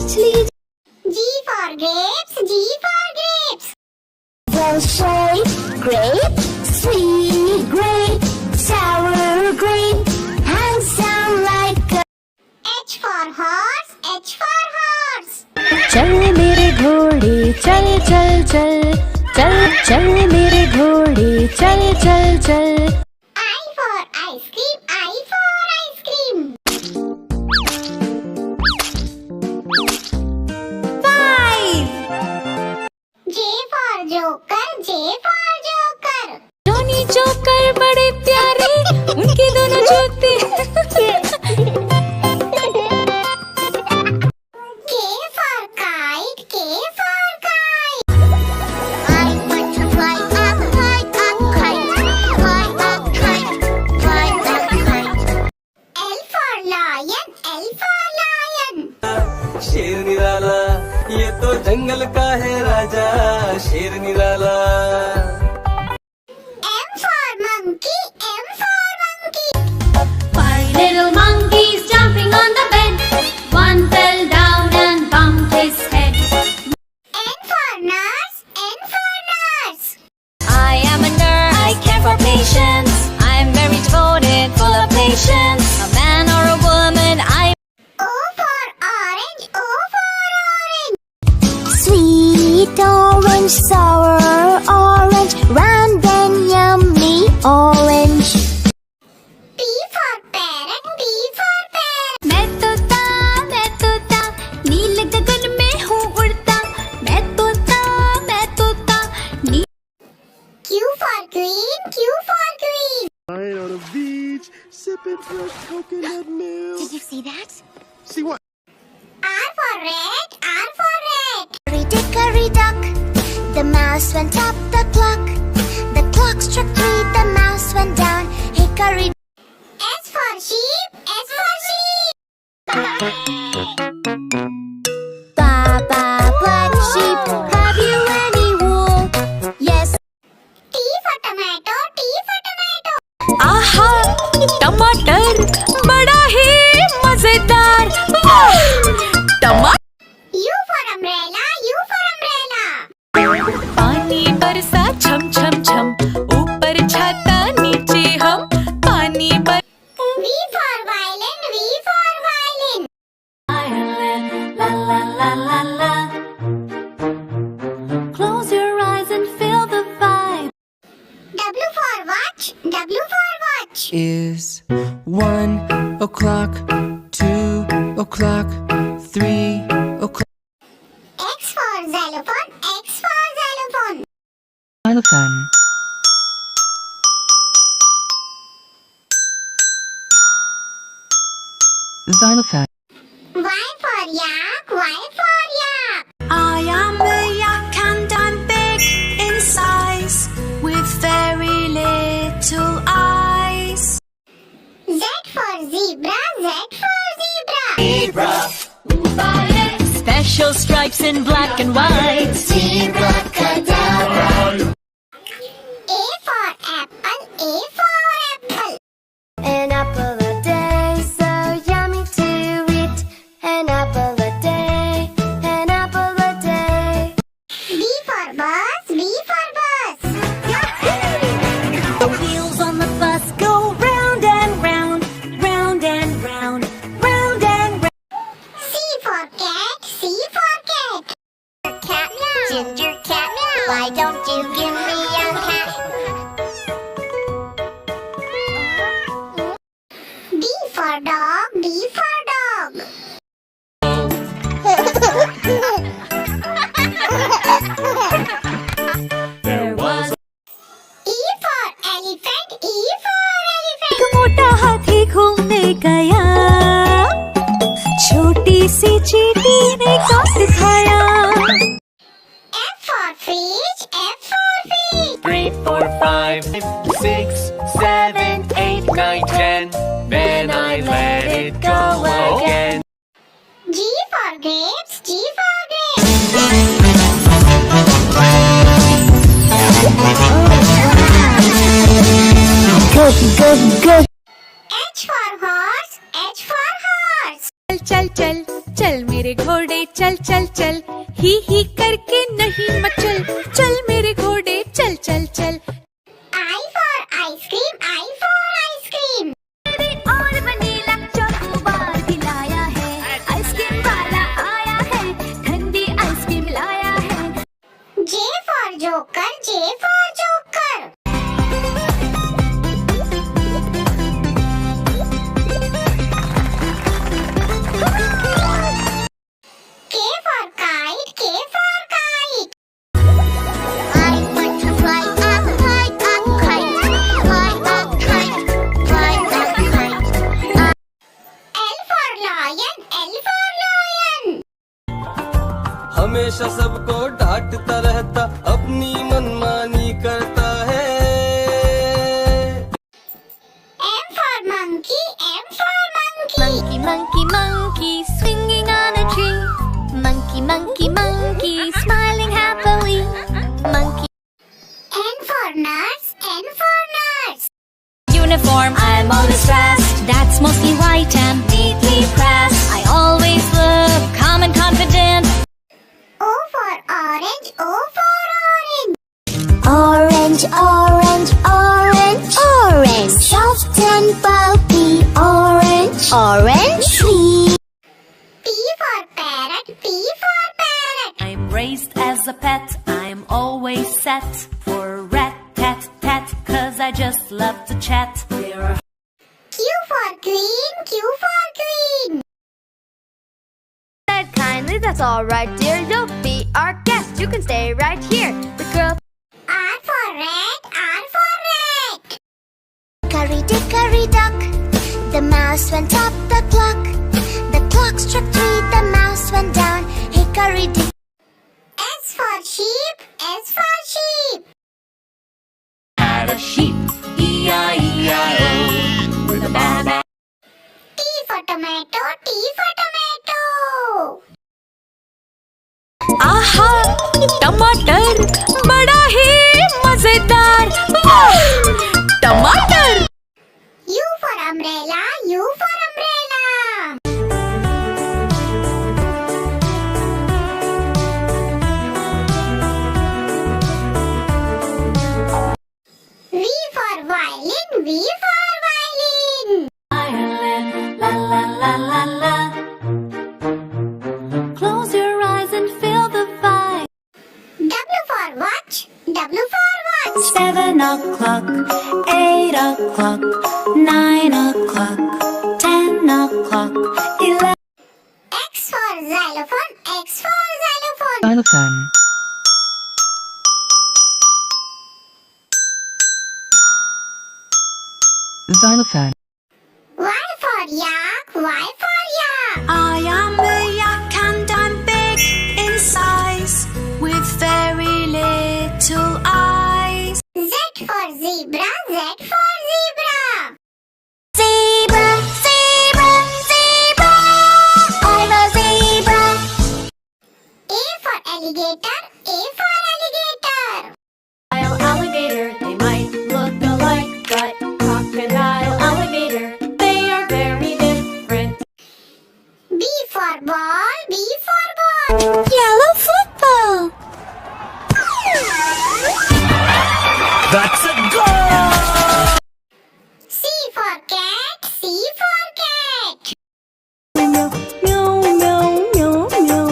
actually. G for grapes, G for grapes. Well shaped grape, sweet grape, sour grape, handsome like a. H for horse, H for horse. चल मेरे घोड़े चल चल चल, चल चल मेरे घोड़े चल चल चल. I for ice cream, I for ice cream. 5. J for joker, J for joker. Johnny joker बड़े प्यारे, उनके दोनों जूते. K for kite, K for kite. I want to fly up, kite, fly up, kite. L for lion, L for lion. शेर निराला ये तो जंगल का है राजा, शेर निराला. M for monkey, M for monkey. 5 little monkeys jumping on the bed. One fell down and bumped his head. N for nurse, N for nurse. I am a nurse. I care for patients. I am very devoted, full of patience. A man or a woman, I. O for orange, O for orange. Sweet orange, sour orange, round and yummy orange. P for parrot, P for parrot. मैं तोता नीले गगन में हूँ उड़ता. मैं तोता नी. Q for queen, Q for queen. Lying on a beach, sipping fresh coconut milk. Did you see that? See what? R for rat, R for rat. Hickory duck, the mouse went up the clock. The clock struck 3, the mouse went down. Hickory. S for sheep, S for sheep. Baba, black sheep, have you any wool? Yes. T for tomato, T for tomato. आहा टमाटर बड़ा ही मजेदार. टमाटर. U for umbrella, U for umbrella. पानी बरसा छम छम छम, ऊपर छाता नीचे हम. पानी बर. V for violin, V for violin. Ireland, la la la la la. Close your eyes and feel the vibe. W for watch, W for watch. Is 1 o'clock, 2 o'clock, 3 o'clock. X for xylophone, X for xylophone. Xylophone. Xylophone. Y for yak, Y for yak. I am a yak and I'm big in size, with very little eyes. Z for zebra, Z for zebra. Special stripes in black and white. Zebra cadabra. A for apple, A for apple. An apple a day, so yummy to eat. An apple a day, an apple a day. B for bus, B for bus. The wheels on the bus go round and round, round and round, round and round. C for cat, C for cat. Cat, ginger cat, why don't you give me a cat? D for dog, D for dog. There was E for elephant, E for elephant. मोटा हाथी घूमने गया, छोटी सी चींटी ने काट खाया. F for fish, F for fish. 3, 4, 5, 6, 7, 8, 9, 10. Then I let it go again. G for grapes, G for grapes. Good. H for horse, H for horse. चल चल चल चल मेरे मेरे घोड़े चल चल चल, ही करके नहीं मचल, चल मेरे घोड़े चल चल चल। I for ice cream, I for ice cream. और वनीला चॉकोबार भी लाया है, आइसक्रीम वाला आया है, ठंडी आइसक्रीम लाया है। J for joker, J for joker. K for kite, K for kite. I want to fly a kite, fly a kite, fly a kite. L for lion, L for lion. हमेशा सबको डांटता रहता, अपनी मनमानी करता है। M for monkey, M for monkey. Monkey, monkey, monkey, swinging on a tree. Monkey, monkey, monkey, smiling happily. Monkey. N for nurse, N for nurse. Uniform, I'm always dressed. That's mostly white and neatly pressed. I always look calm and confident. O for orange, O for orange. Orange, orange, orange, orange. Soft and pulpy, orange, orange, sweet. P for parrot, P for parrot. I'm raised as a pet, I'm always set for rat tat tat, 'cause I just love to chat. There are Q for queen, Q for queen. Said kindly, that's all right, dear. You'll be our guest. You can stay right here. The girl. R for rat, R for rat. Hickory dock. The mouse went up the clock. The clock struck 3. The mouse went down. Hickory dick. S for sheep, S for sheep. had a sheep, E-I-E-I-O, with a ba-ba. T for tomato, T for tomato. आहा, टमाटर बड़ा ही मजेदार, वाह, टमाटर। U for umbrella, U for umbrella. V for violin, V for violin. Ireland, la la la la la. Close your eyes and feel the vibe. W for watch, W for watch. 7 o'clock, 8 o'clock, 9 o'clock, 10 o'clock, 11. X for xylophone, X for xylophone. Xylophone. Xylophone. Y for yak, Y for yak. I am a yak and I'm big in size, with very little eyes. Z for zebra, Z for zebra. Zebra, zebra, zebra. I'm a zebra. A for alligator, A for alligator. Alligator, they might look alike, but crocodile, alligator, they are very different. B for ball, B for ball. Yellow football. That's a goal! C for cat, C for cat. Meow, meow, meow, meow.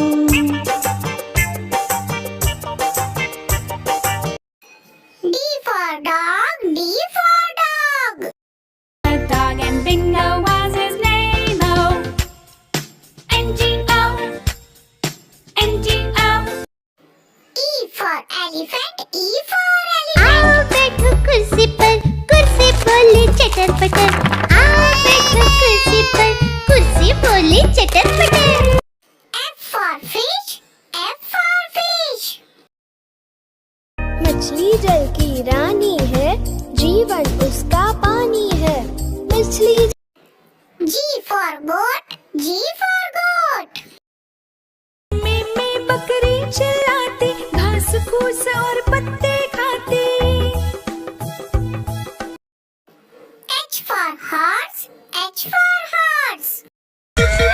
D for dog, D for dog. A dog and Bingo was his name, oh. N-G-O, N-G-O. E for elephant, E for elephant. आओ बैठो कुर्सी बोले चटर पटर। आओ बैठो कुर्सी बोले चटर पटर। F for fish, F for fish. मछली जल की रानी है, जीवन उसका पानी है। मछली G for goat, G for goat. में बकरी चिल्लाती, घास फूस और पत्ते खाती। H for horse, H for horse.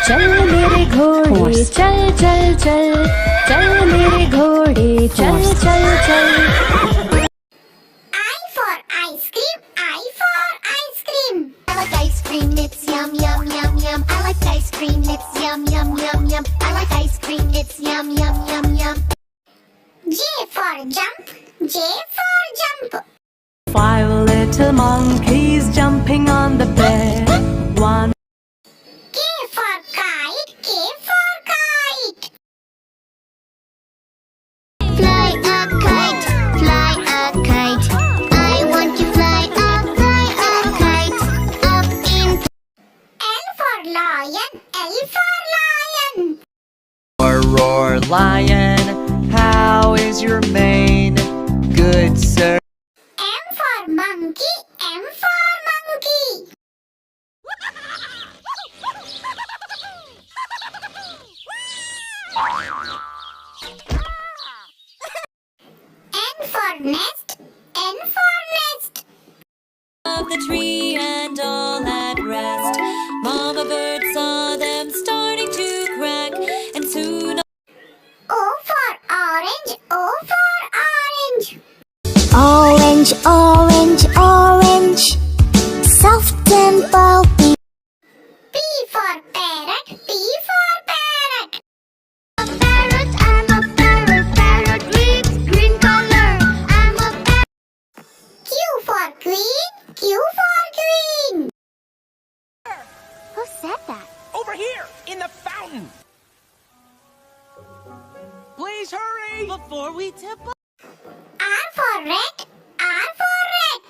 चल मेरे घोड़े चल चल चल चल मेरे घोड़े चल चल चल I for ice cream, I for ice cream. I like ice cream, it's yum yum yum yum. I like ice cream, it's yum yum yum yum. I like ice cream, it's yum yum yum yum. J for jump, J for jump. 5 little monkeys jumping on the bed. 1, K for kite, K for kite. Fly a kite, fly a kite. I want to fly a kite. Up in. L for lion, L for lion. Roar, roar, lion, how is your mane? Good, sir. M for monkey, M for monkey. N for nest, N for nest. Of the tree and all at rest. Mama bird saw them starting to crack, and soon O for orange, O for orange. Orange, orange, orange, soft and pulpy. P for parrot, P for parrot. Parrot, I'm a parrot, parrot with green color. I'm a parrot. Q for queen, Q for queen. Who said that? Over here, in the fountain. Please hurry. before we tip off. R for rat, R for rat.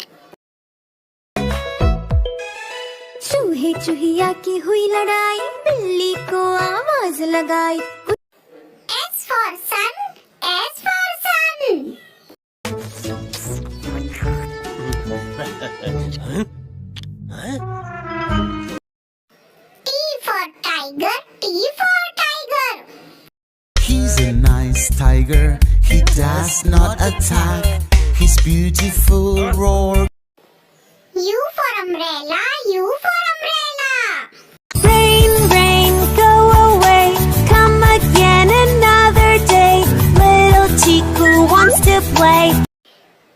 चूहे चूहिया की हुई लड़ाई बिल्ली को आवाज लगाई S for sun, S for sun. T for tiger, T for tiger. He's a nice tiger, he does not attack. His beautiful roar. U for umbrella, U for umbrella. Rain, rain, go away, come again another day. Little Chiku wants to play.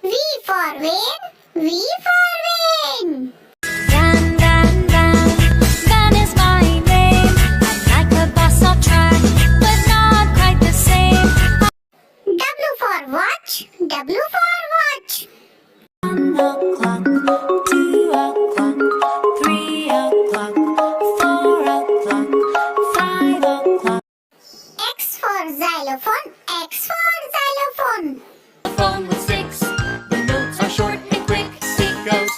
V for van, V for van. Van, van, van, Van is my name. I'm like a bus on track, but not quite the same. W for watch, W for watch. 1 o'clock, 2 o'clock, 3 o'clock, 4 o'clock, 5 o'clock. X for xylophone, X for xylophone. The phone with sticks. The notes are short and quick. It goes.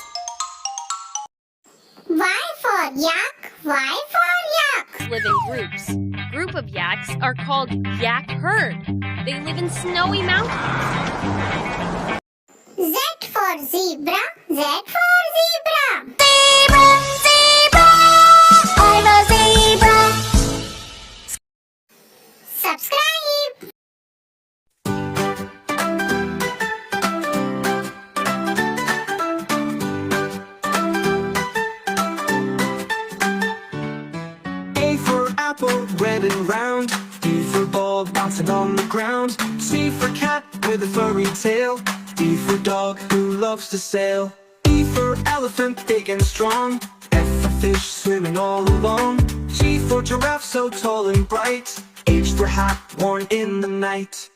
Y for yak, Y for yak. Live in groups. Group of yaks are called yak herd. They live in snowy mountains. Z for zebra, Z for zebra. Zebra, zebra, I'm a zebra. Subscribe. A for apple, red and round. B for ball, bouncing on the ground. C for cat with a furry tail. D for dog who loves to sail. E for elephant, big and strong. F for fish, swimming all along. G for giraffe, so tall and bright. H for hat, worn in the night.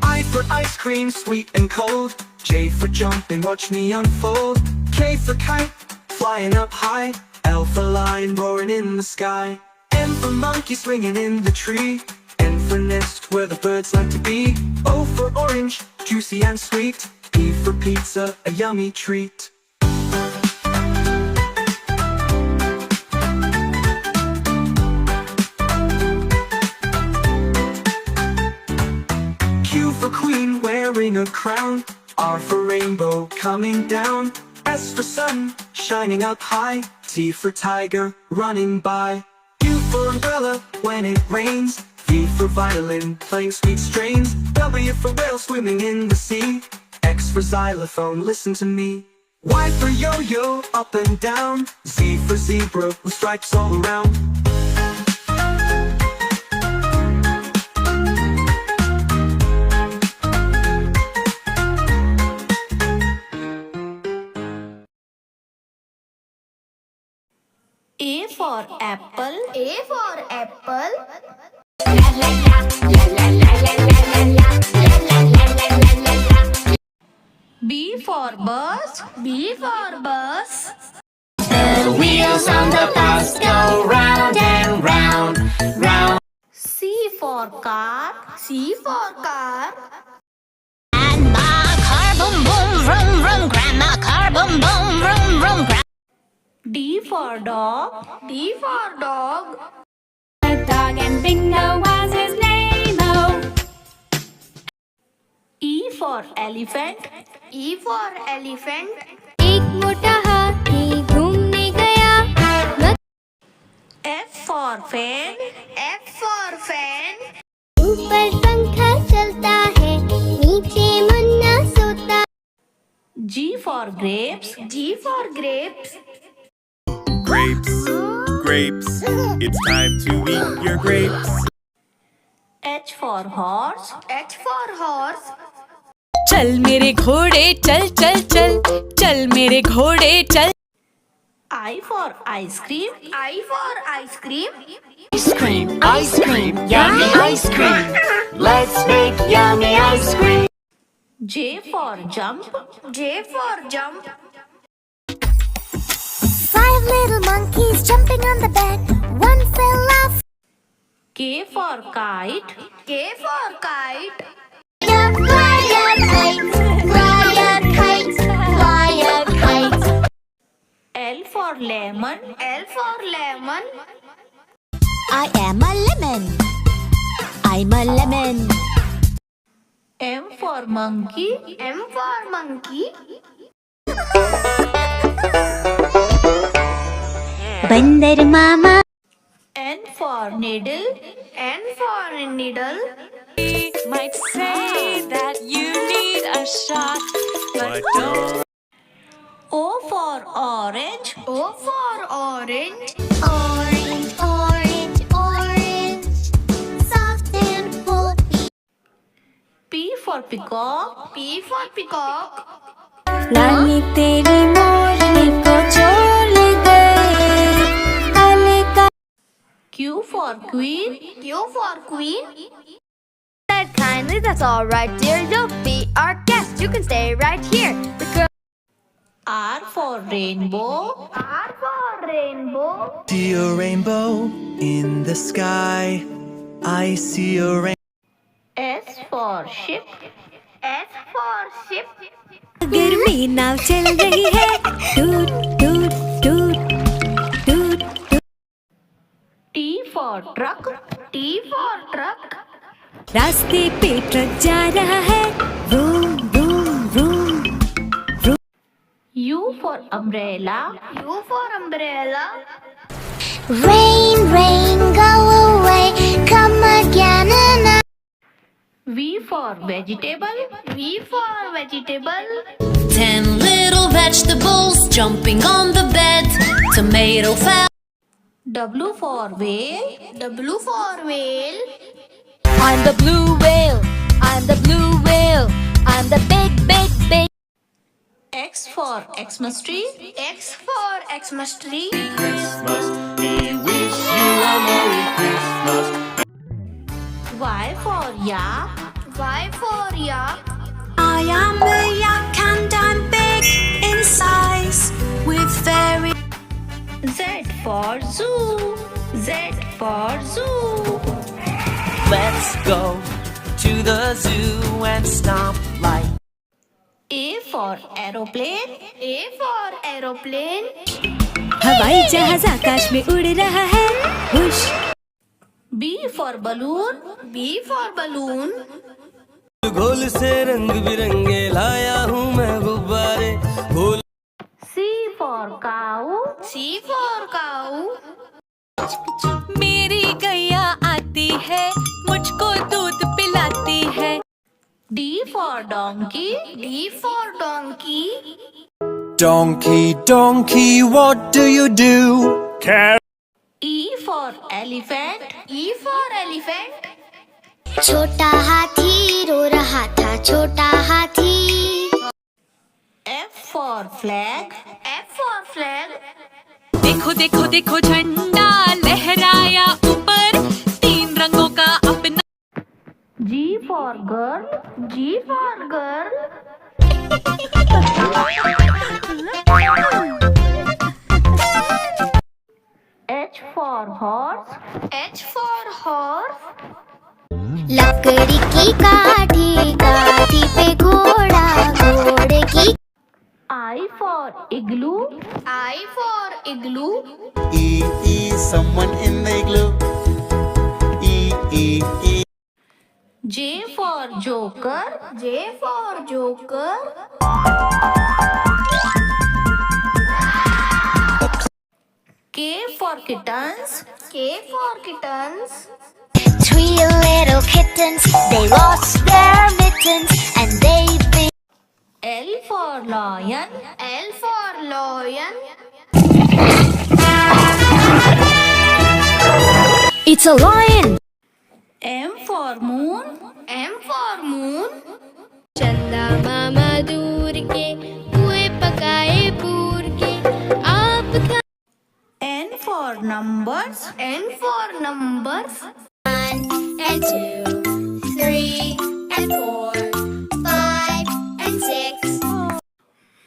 I for ice cream, sweet and cold. J for jump and watch me unfold. K for kite, flying up high. L for lion, roaring in the sky. M for monkey, swinging in the tree. N for nest, where the birds like to be. O for orange, juicy and sweet. P for pizza, a yummy treat. Q for queen, wearing a crown. R for rainbow, coming down. S for sun, shining up high. T for tiger, running by. U for umbrella, when it rains. V for violin, playing sweet strains. W for whale, swimming in the sea. X for xylophone, listen to me. Y for yo-yo, up and down. Z for zebra, with stripes all around. A for apple. A for apple. B for bus. B for bus. The wheels on the bus go round and round, round. C for car. C for car. Grandma car boom boom vroom vroom. Grandma car boom boom vroom vroom. D for dog. D for dog. A dog and Bingo was his name. Oh, E for elephant. E for elephant. एक मोटा हाथी घूमने गया F for fan. F for fan. ऊपर पंखा चलता है नीचे मुन्ना सोता G for grapes. G for grapes. Grapes, grapes, it's time to eat your grapes. H for horse. H for horse. चल मेरे घोड़े चल चल चल. चल मेरे घोड़े चल. I for ice cream. I for ice cream. Ice cream, yummy ice cream. Let's make yummy ice cream. J for jump. J for jump. 5 little monkeys jumping on the bed. One fell off. K for kite. K for kite. Fly a kite, fly a kite, fly a kite. L for lemon. L for lemon. I am a lemon. I'm a lemon. M for monkey. M for monkey. बंदर मामा. N for needle. N for needle. Might say that you need a shot, But don't O for orange. O for orange. Orange, orange, orange, soft and full. P for peacock. P for peacock. रानी तेरी मोरनी को छोड़ गए काले का Q for queen. Q for queen. Said kindly, that's all right, dear. You'll be our guest. You can stay right here. The girl. R for rainbow. R for rainbow. See a rainbow in the sky. I see a rainbow. S for ship. S for ship. गर्मी नाव चल रही है टूट टूट टूट टूट. T for truck. T for truck. रास्ते पे ट्रक जा रहा है room room room. U for umbrella. U for umbrella. Rain, rain, go away. Come again and I. V for vegetable. V for vegetable. 10 little vegetables jumping on the bed. Tomato fell. W for whale. W for whale. I'm the blue whale. I'm the blue whale. I'm the big, big, big. X for Xmas tree. X for Xmas tree. Christmas, we wish you a Merry Christmas. Y for yak. Y for yak. I am a yak and I'm big in size with very. Z for zoo. Z for zoo. Let's go to the zoo and stomp like. A for aeroplane. A for aeroplane. हवाई जहाज आकाश में उड़ रहा है हुश. B for balloon. B for balloon. गोल से रंग बिरंगे लाया हूँ मैं गुब्बारे. गोल C for cow. C for cow. मेरी गैया आती है मुझको दूध पिलाती है. D for donkey. D for donkey. Donkey, donkey, what do you do? E for elephant. E for elephant. छोटा हाथी रो रहा था छोटा हाथी F for flag. F for flag. देखो देखो देखो झंडा लहराया ऊपर, 3 रंगों का अपना। G for girl. G for girl. H for horse. H for horse. लकड़ी की काठी काठी पे घोड़ा घोड़े की I for igloo. I for igloo. Someone in the igloo. J for joker. J for joker. K for kittens. K for kittens. 3 little kittens, they lost their mittens and they bit. L for lion. L for lion. It's a lion. M for moon. M for moon. चंदा मामा दूर के कुएं पकाए पूर के आप खा N for numbers. N for numbers. 1 and 2, 3 and 4, 5 and 6.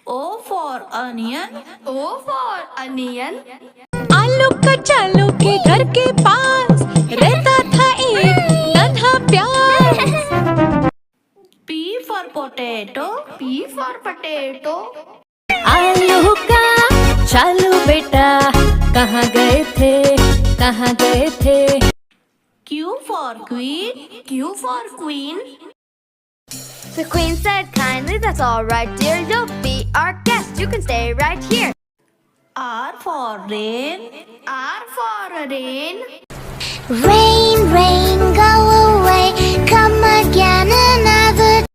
O for onion. O for onion. आलू कचालू के घर के पास रहता था एक नन्हा प्यार। P for potato. P for potato. आलू का चालू बेटा कहाँ गए थे Q for queen. Q for queen. The queen said kindly, that's all right, dear. You'll be our guest. You can stay right here. R for rain. R for rain. Rain, rain, go away, come again another.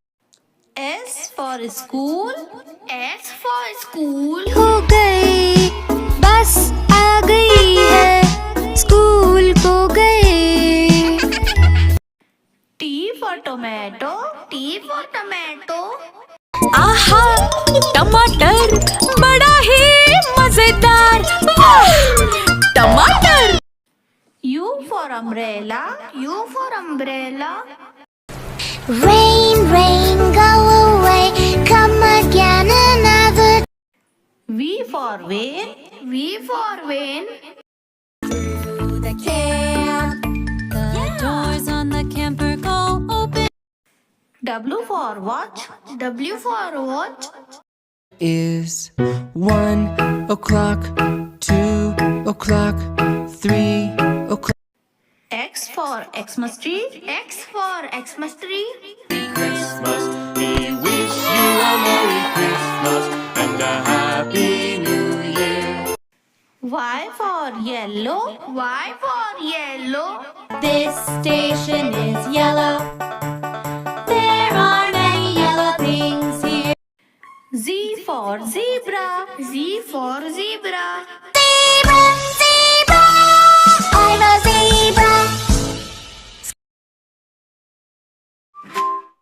S for school. S for school. हो गई बस आ गई है school को गए T for tomato. T for tomato. आहा टमाटर बड़ा ही मजेदार, वाह टमाटर। U for umbrella. U for umbrella. Rain, rain, go away, come again another. V for van. V for van. The camp, the doors on the camper go open. W for watch. W for watch. Is 1 o'clock, 2 o'clock, 3 o'clock. X for Xmas tree. X for Xmas tree. Christmas, we wish you a Merry Christmas and a Happy New Year. Y for yellow. Y for yellow. This station is yellow. There are many yellow things here. Z for zebra. Z for zebra. Zebra, zebra, I'm a zebra.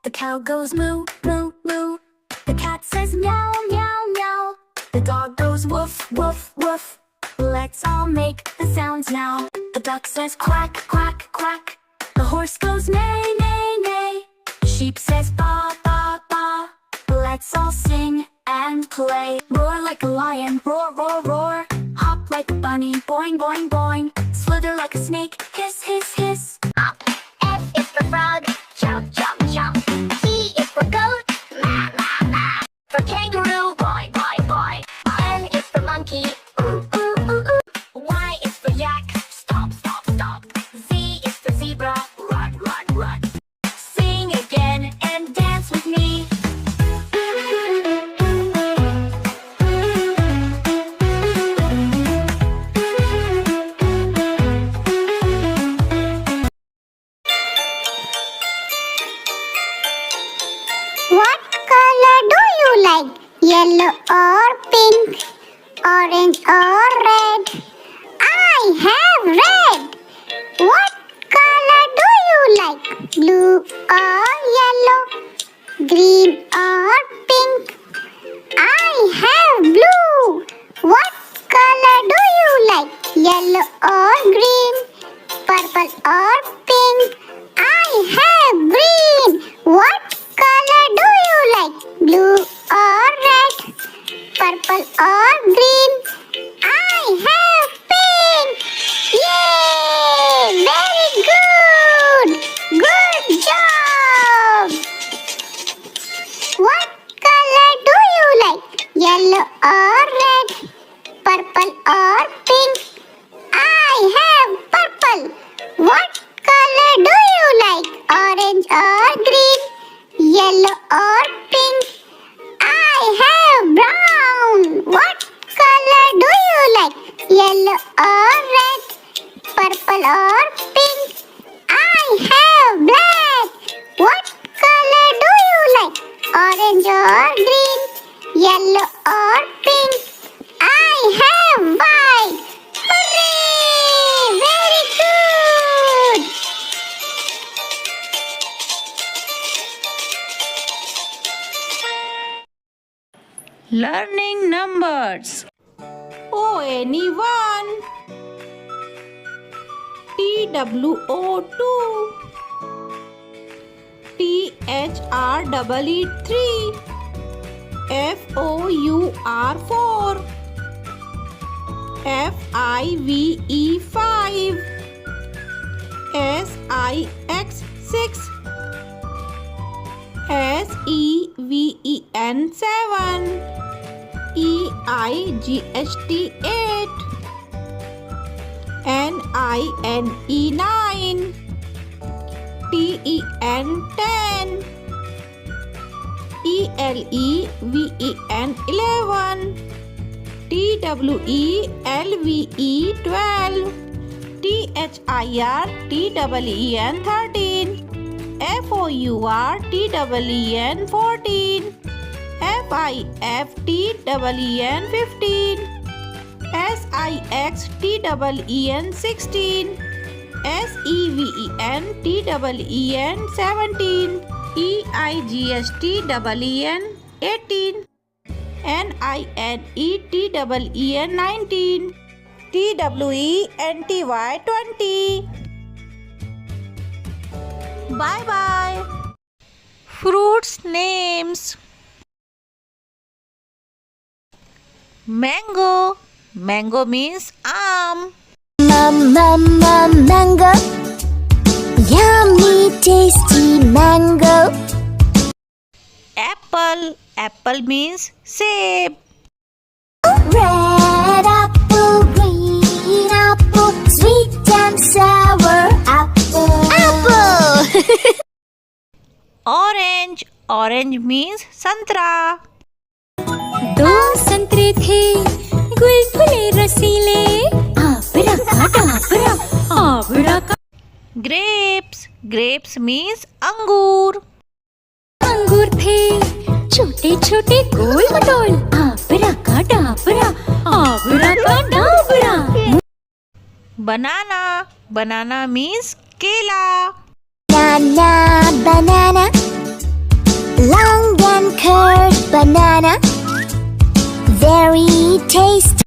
The cow goes moo, moo, moo. The cat says meow, meow, meow. The dog goes woof, woof, woof. Let's all make the sounds now. The duck says quack, quack, quack. The horse goes neigh, neigh, neigh. The sheep says ba, ba, ba. Let's all sing and play. Roar like a lion, roar, roar, roar. Hop like a bunny, boing, boing, boing. Slither like a snake, hiss, hiss, hiss. F is for frog, jump, jump, jump. T is for goat, ma, ma, ma. For kangaroo, boy, boy, boy. N is for monkey, ooh, ooh, ooh, ooh. Y is for yak, stop, stop, stop. Z is for zebra, run, run, run. Sing again and dance with me. or pink, orange or red? I have red. What color do you like? Blue or yellow? Green or pink? I have blue. What color do you like? Yellow or green? Purple or pink? I have green. What color do you like? Blue or red? Purple or green? I have pink. Yay! Very good. Good job. What color do you like? Yellow or red? Purple or pink? I have purple. What color do you like? Orange or green? Yellow or pink? I have brown. What color do you like? Yellow or red? Purple or pink? I have black. What color do you like? Orange or green? Yellow or pink? I have white. Hooray! Very good. Learning numbers. ONE1, TWO2, THREE3, FOUR4, FIVE5, SIX6, SEVEN7, EIGHT8, NINE9, TEN10, ELEVEN11, TWELVE12, THIRTEEN13, FOURTEEN14, FIFTEEN15, SIXTEEN16, SEVENTEEN17, EIGHTEEN18, NINETEEN19, TWENTY20. Bye bye. Fruits names. Mango. Mango means Mango. Yummy, tasty mango. Apple. Apple means save. Red apple, green apple, sweet and sour apple. Apple. Orange. Orange means santra. दो संतरे थे गुलगुले रसीले आबरा का Grapes. Grapes means अंगूर. अंगूर थे छोटे छोटे गोल मटोल आबरा का डाबरा Banana. Banana means केला. Banana. Long and curved banana. Very tasty.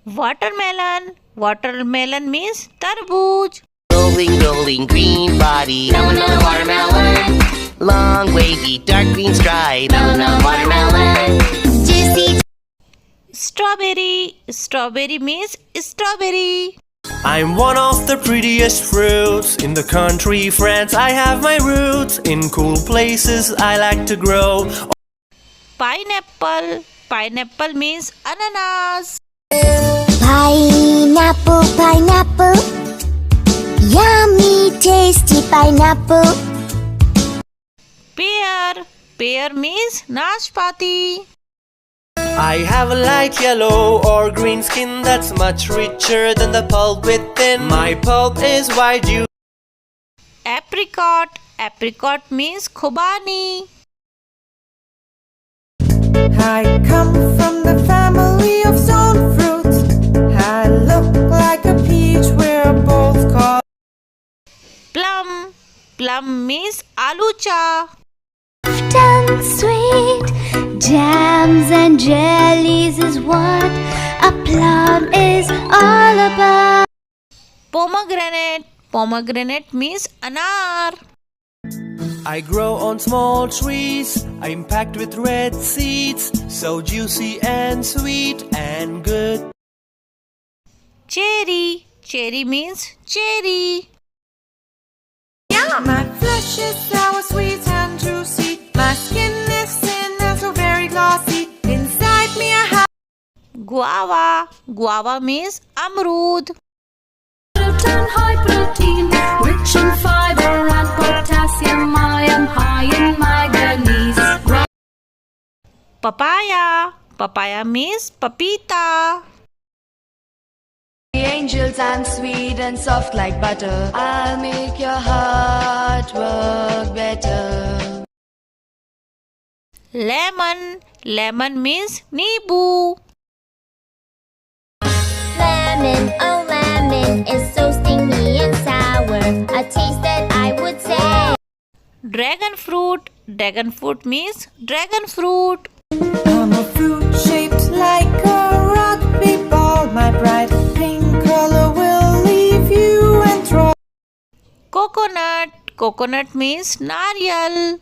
Watermelon. Watermelon means तरबूज. Rolling, rolling, green body. Melon, watermelon. Long, wavy, dark green stripe. Melon, watermelon. Juicy. Strawberry. Strawberry means strawberry. I'm one of the prettiest fruits in the country, friends. I have my roots in cool places I like to grow. Pineapple. Pineapple means ananas. Pineapple, pineapple. Yummy, tasty pineapple. Pear. Pear means nashpati. I have a light yellow or green skin that's much richer than the pulp within. My pulp is white. Apricot. Apricot means khubani. I come from the Plum means aloo cha. Soft and sweet, jams and jellies is what a plum is all about. Pomegranate. Pomegranate means anar. I grow on small trees, I'm packed with red seeds, so juicy and sweet and good. Cherry. Cherry means cherry. My flesh is sour, sweet and juicy. My skin is thin and so very glossy. Inside me I have Guava. Guava means amrud. Fruit and high protein, rich in fiber and potassium. I am high in manganese. Papaya. Papaya means papita. The angels and sweet and soft like butter. I'll make your heart work better. Lemon. Lemon means nibu. Lemon, oh lemon, is so stingy and sour. A taste that I would say. Dragon fruit. Dragon fruit means dragon fruit. I'm a fruit shaped like a rugby ball. My bright pink color will leave you enthralled. Coconut. Coconut means nariyal.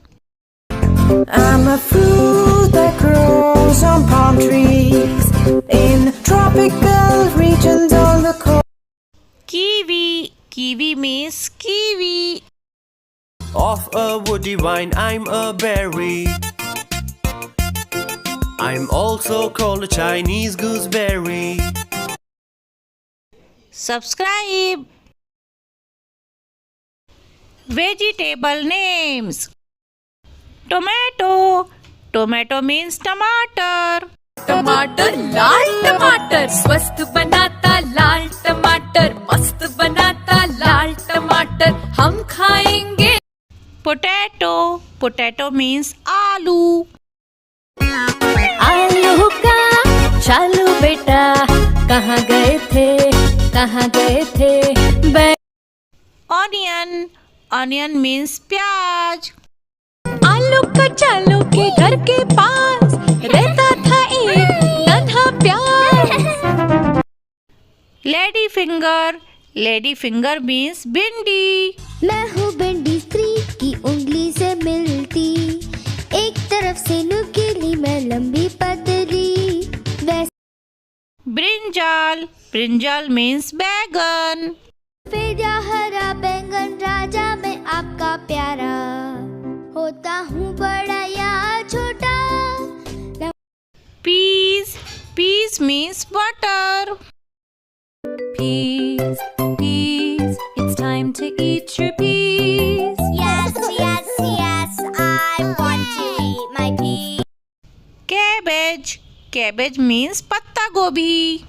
I'm a fruit that grows on palm trees in tropical regions on the coast. Kiwi. Kiwi means kiwi. Of a woody vine, I'm a berry. I'm also called a Chinese gooseberry. Subscribe. Vegetable names. Tomato. Tomato means tomato. टमाटर लाल टमाटर स्वस्थ बनाता लाल टमाटर मस्त बनाता लाल टमाटर हम खाएंगे. Potato. Potato means aloo. आलू का चालू बेटा कहाँ गए थे Onion. Onion means प्याज. आलू का चालू के घर के पास रहता था एक नन्हा प्याज. Lady finger. Lady finger means भिंडी. मैं हूँ भिंडी स्त्री की उंगली से मिलती, एक तरफ से नुकीली मैं लंबी पतली. वैसे Brinjal. Brinjal means बैगन. सफेद या हरा बैंगन राजा मैं आपका प्यारा, होता हूँ बड़ा या छोटा. Peas. Peas means butter. Peas, peas, it's time to eat your peas. Yes, yes, yes, I want to eat my peas. Cabbage. Cabbage means पत्ता गोभी.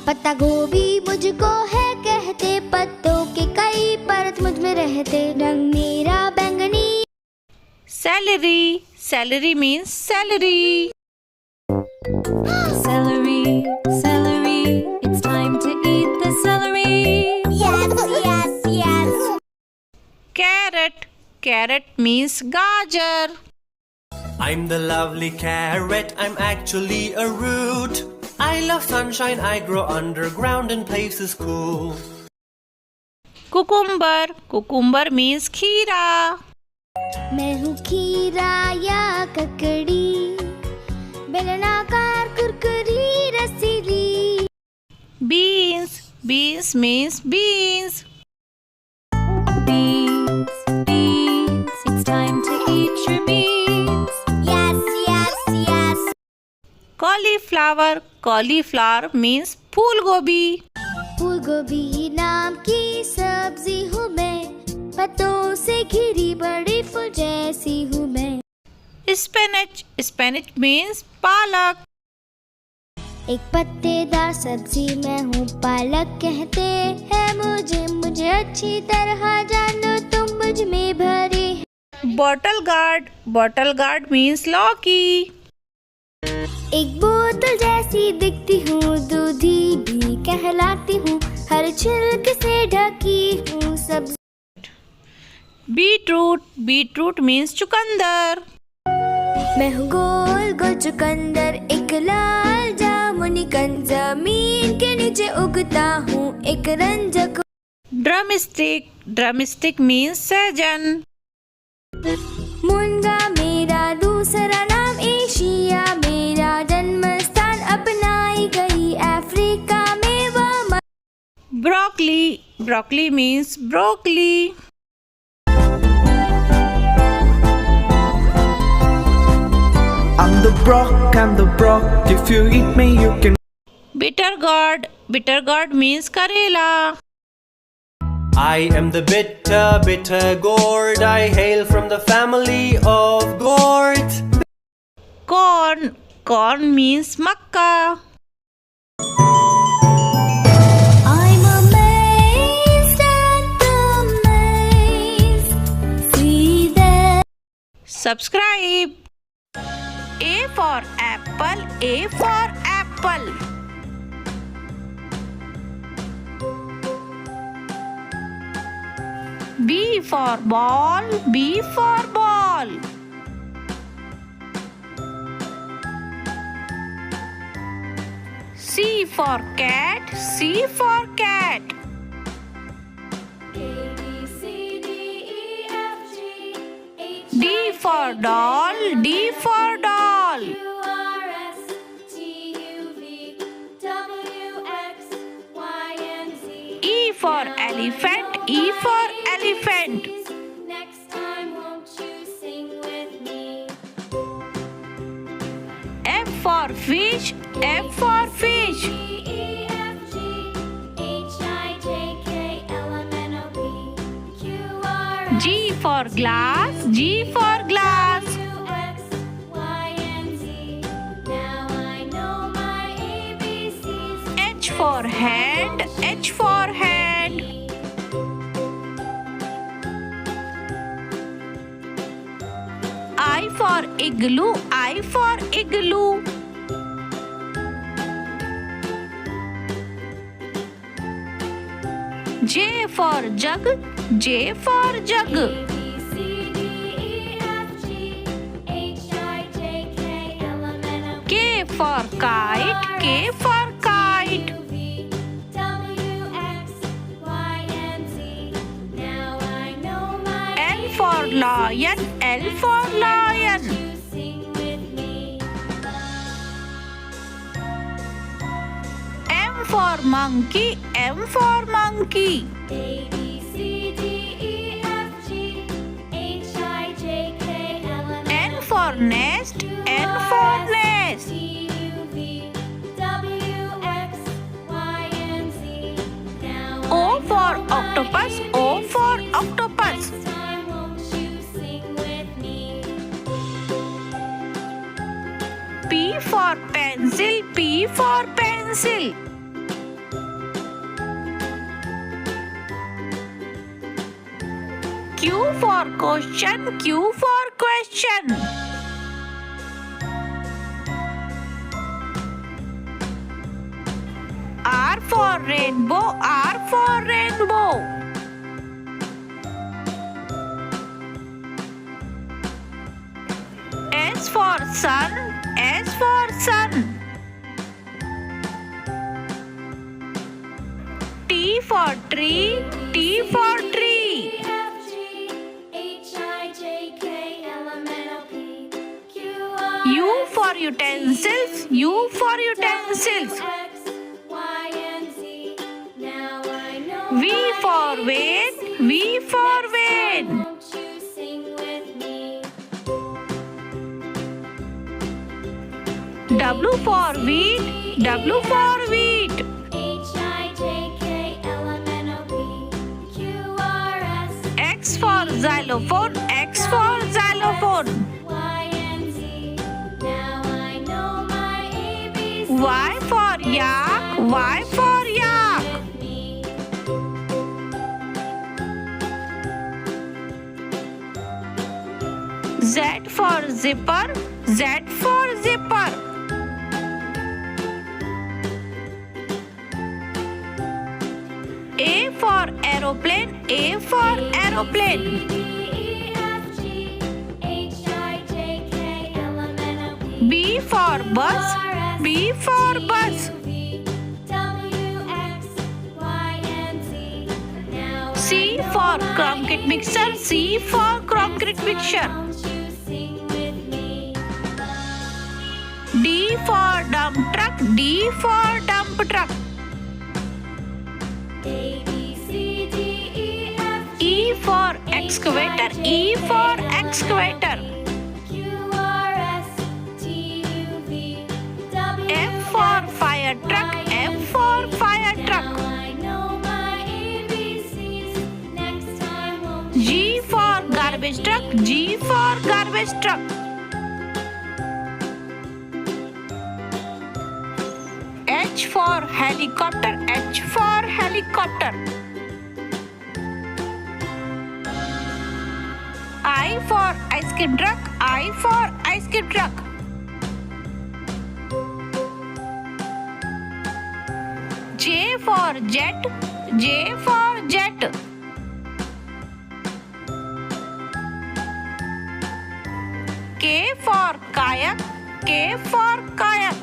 पत्ता गोभी मुझको है कहते, पत्तों के कई परत मुझ में रहते. रंग मेरा बैंगनी. Celery. Celery means celery. Celery, celery, it's time to eat the celery. Yes, yes, yes. Carrot. Carrot means gajar. I'm the lovely carrot, I'm actually a root. I love sunshine, I grow underground in places cool. Cucumber. Cucumber means खीरा. मैं हूँ खीरा या ककड़ी, बेलनाकार कुरकुरी रसीली. Beans. Beans means beans. Beans, beans, it's time to eat your beans. Yes, yes, yes. Cauliflower. Cauliflower means फूल गोभी. फूल गोभी नाम की सब्जी हूँ मैं, पत्तों से घिरी बड़ी फूल जैसी हूँ मैं. Spinach. Spinach means पालक. एक पत्तेदार सब्जी मैं हूँ, पालक कहते हैं मुझे. मुझे अच्छी तरह जानो तुम मुझ में भरे. Bottle gourd. Bottle gourd means लौकी. एक बोतल जैसी दिखती हूँ, दूधी भी कहलाती हूँ, हर छिलके से ढकी हूँ सब्जी. Beetroot. Beetroot means चुकंदर. मैं हूँ गोल गोल चुकंदर, एक लाल जामुनी कंद, जमीन के नीचे उगता हूँ एक रंजक. Drumstick. Drumstick means सहजन. मुनगा मेरा दूसरा नाम, एशिया मेरा जन्म स्थान, अपनाई गई अफ्रीका में वह. Broccoli. Broccoli means broccoli. I'm the brock, if you eat me you can. Bitter gourd. Bitter gourd means karela. I am the bitter gourd. I hail from the family of gourds. Corn. Corn means makka. I'm amazed at the maze. See there. Subscribe. A for apple. A for apple. B for ball. B for ball. C for cat. C for cat. D for doll. D for doll. E for elephant. E for elephant. Next time won't you sing with me? F for fish. F for fish. G for glass. G for glass. H for hand. H for hand. I for igloo. I for igloo. J for jug. J for jug. K for kite. K for kite. L for lion. L for lion. M for monkey. M for monkey. N for nest. N for nest. O for octopus. O for octopus. P for pencil. P for pencil. Q for question. Q for question. R for rainbow. R for rainbow. S for sun. S for sun. T for tree. T for tree. U for utensils. U for utensils. V for vane. V for vane. W for wheat. W for wheat. X for xylophone. X for xylophone. Y for yak. Y for yak. Z for zipper. Z for zipper. A for aeroplane. A for aeroplane. B for bus. B for bus. C for concrete mixer. C for concrete mixer. D for dump truck. D for dump truck. E for excavator. E for excavator. F for fire truck. F for fire truck. G for garbage truck. G for garbage truck. H for helicopter. H for helicopter. I for ice cream truck. I for ice cream truck. J for jet. J for jet. K for kayak. K for kayak.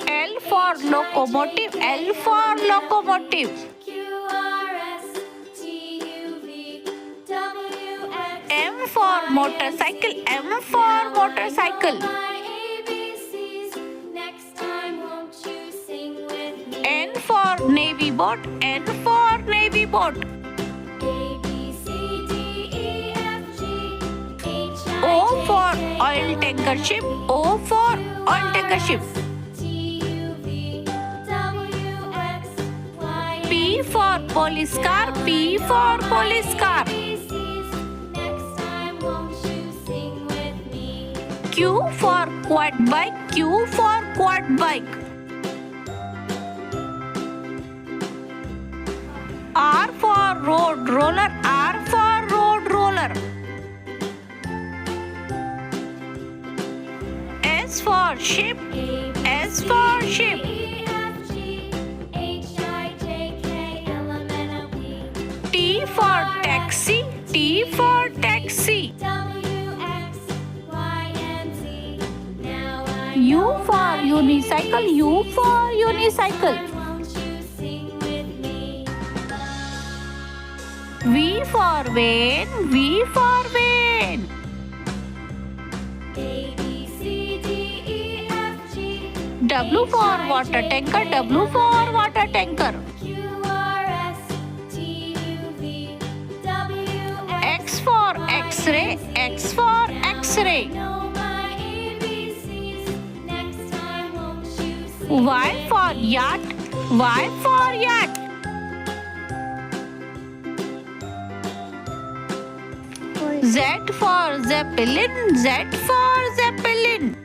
L for locomotive. L for locomotive. M for motorcycle. M for motorcycle. N for navy boat. N for navy boat. O for oil tanker ship. O for oil tanker ship. P for police car. P for police car. Q for quad bike. Q for quad bike. R for road roller. R for road roller. S for ship. S for ship. T for taxi. T for taxi. U for unicycle. U for unicycle. V for van. V for van. W for water tanker. W for water tanker. X for X-ray. X for X-ray. Y for yacht. Y for yacht. Z for zeppelin. Z for zeppelin.